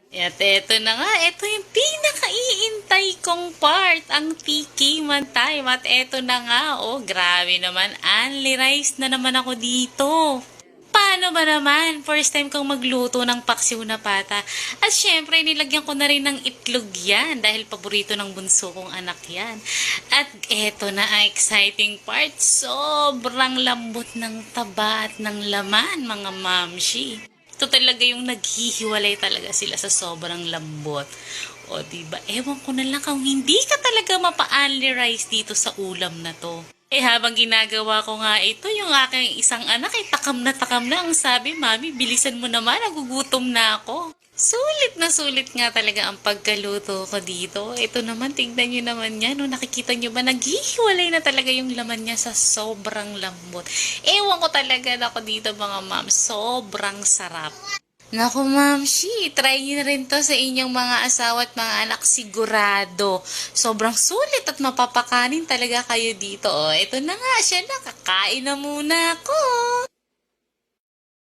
At eto na nga, eto yung pinaka-iintay kong part, ang tikiman time. At eto na nga, oh, grabe naman, only rice na naman ako dito. Paano ba naman? First time kong magluto ng paksiw na pata. At syempre, nilagyan ko na rin ng itlog yan dahil paborito ng bunso kong anak yan. At eto na ang exciting part. Sobrang lambot ng taba at ng laman, mga mamshi. Ito talaga yung naghihiwalay talaga sila sa sobrang lambot. O diba, ewan ko na lang kung hindi ka talaga mapa-only rice dito sa ulam na to. Habang ginagawa ko nga ito, yung aking isang anak takam na ang sabi, Mami, bilisan mo naman, nagugutom na ako. Sulit nga talaga ang pagkaluto ko dito. Ito naman, tingnan nyo naman yan. No? Nakikita nyo ba, naghihiwalay na talaga yung laman niya sa sobrang lambot. Ewan ko talaga ako dito mga ma'am, sobrang sarap. Naku, Mamshi, try niyo na rin to sa inyong mga asawa at mga anak sigurado. Sobrang sulit at mapapakanin talaga kayo dito. Oh, ito na nga, siya na, kakain na muna ako.